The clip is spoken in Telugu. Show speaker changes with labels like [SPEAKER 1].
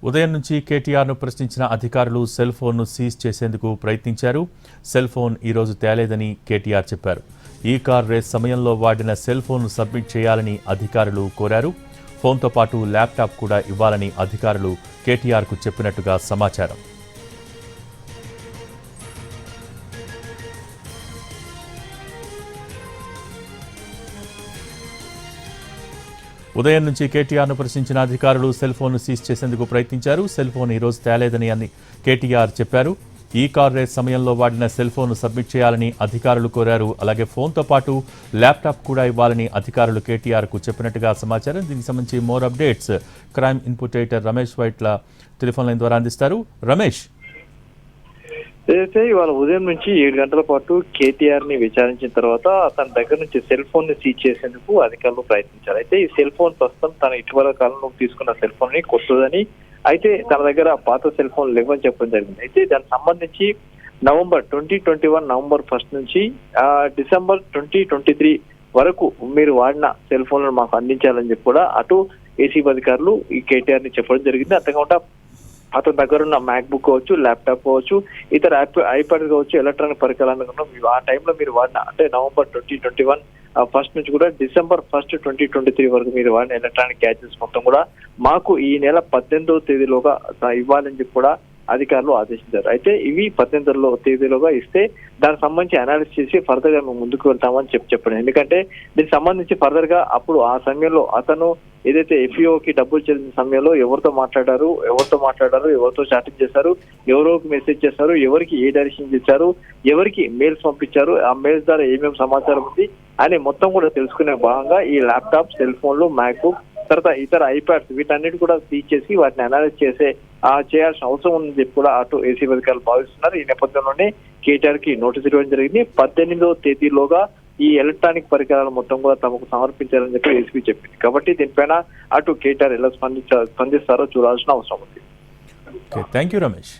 [SPEAKER 1] ఉదయం నుంచి కేటీఆర్ను ప్రశ్నించిన అధికారులు సెల్ ఫోన్ను సీజ్ చేసేందుకు ప్రయత్నించారు. సెల్ ఫోన్ ఈరోజు తేలేదని కేటీఆర్ చెప్పారు. ఈ కార్ రేస్ సమయంలో వాడిన సెల్ ఫోన్ను సబ్మిట్ చేయాలని అధికారులు కోరారు. ఫోన్తో పాటు ల్యాప్టాప్ కూడా ఇవ్వాలని అధికారులు కేటీఆర్కు చెప్పినట్టుగా సమాచారం. ఉదయం నుంచి కేటీఆర్ను ప్రశ్నించిన అధికారులు సెల్ ఫోన్ను సీజ్ చేసేందుకు ప్రయత్నించారు. సెల్ ఫోన్ ఈరోజు తేలేదని కేటీఆర్ చెప్పారు. ఈ కార్ రేస్ సమయంలో వాడిన సెల్ ఫోన్ను సబ్మిట్ చేయాలని అధికారులు కోరారు. అలాగే ఫోన్తో పాటు ల్యాప్టాప్ కూడా ఇవ్వాలని అధికారులు కేటీఆర్కు చెప్పినట్టుగా సమాచారం. దీనికి సంబంధించి more updates crime input editor Ramesh Vaitla telephone line ద్వారా అందిస్తారు. రమేష్,
[SPEAKER 2] ఏదైతే ఇవాళ ఉదయం నుంచి 7 గంటల పాటు కేటీఆర్ ని విచారించిన తర్వాత అతని దగ్గర నుంచి సెల్ ఫోన్ ని సీజ్ చేసేందుకు అధికారులు ప్రయత్నించారు. అయితే ఈ సెల్ ఫోన్ ప్రస్తుతం తన ఇటీవల కాలంలో తీసుకున్న సెల్ ఫోన్ ని కొత్తదని, అయితే తన దగ్గర పాత సెల్ ఫోన్ లేవని చెప్పడం జరిగింది. అయితే దానికి సంబంధించి నవంబర్ 1 నుంచి డిసెంబర్ 2023 వరకు మీరు వాడిన సెల్ ఫోన్లను మాకు అందించాలని చెప్పి కూడా అటు ఏసీబీ అధికారులు ఈ కేటీఆర్ ని చెప్పడం జరిగింది. అంతేకాకుండా అతని దగ్గర ఉన్న మ్యాక్ బుక్ కావచ్చు, ల్యాప్టాప్ కావచ్చు, ఇతర ఐప్యాడ్ కావచ్చు, ఎలక్ట్రానిక్ పరికరాలను ఆ టైంలో మీరు వాడిన, అంటే నవంబర్ 2021 ఫస్ట్ నుంచి కూడా డిసెంబర్ 1, 2023 వరకు మీరు వాడిన ఎలక్ట్రానిక్ గ్యాడ్జెట్స్ మొత్తం కూడా మాకు ఈ నెల 18వ తేదీలోగా ఇవ్వాలని చెప్పి కూడా అధికారులు ఆదేశించారు. అయితే ఇవి 18వ తేదీలోగా ఇస్తే దానికి సంబంధించి అనాలిసిస్ చేసి ఫర్దర్ గా మేము ముందుకు వెళ్తామని చెప్పండి. ఎందుకంటే దీనికి సంబంధించి ఫర్దర్ గా అప్పుడు ఆ సమయంలో అతను ఏదైతే ఎఫ్ఈఓకి డబ్బులు చెల్లించిన సమయంలో ఎవరితో మాట్లాడారు, ఎవరితో చాటింగ్ చేశారు, ఎవరికి మెసేజ్ చేశారు, ఎవరికి ఏ డైరెక్షన్ ఇచ్చారు, ఎవరికి మెయిల్స్ పంపించారు, ఆ మెయిల్స్ ద్వారా ఏమేమి సమాచారం ఉంది అని మొత్తం కూడా తెలుసుకునే భాగంగా ఈ ల్యాప్టాప్, సెల్ ఫోన్లు, మ్యాక్ బుక్, తర్వాత ఇతర ఐప్యాడ్స్ వీటన్నిటి కూడా సీజ్ చేసి వాటిని అనాలిసిస్ చేయాల్సిన అవసరం ఉందని చెప్పి కూడా అటు ఏసీబీ అధికారులు భావిస్తున్నారు. ఈ నేపథ్యంలోనే కేటీఆర్ కి నోటీస్ ఇవ్వడం జరిగింది. 18వ తేదీలోగా ఈ ఎలక్ట్రానిక్ పరికరాలు మొత్తం కూడా తమకు సమర్పించాలని చెప్పి ఏసీబీ చెప్పింది. కాబట్టి దీనిపైన అటు కేటీఆర్ ఎలా స్పందిస్తారో చూడాల్సిన అవసరం ఉంది.
[SPEAKER 1] Thank you Ramesh.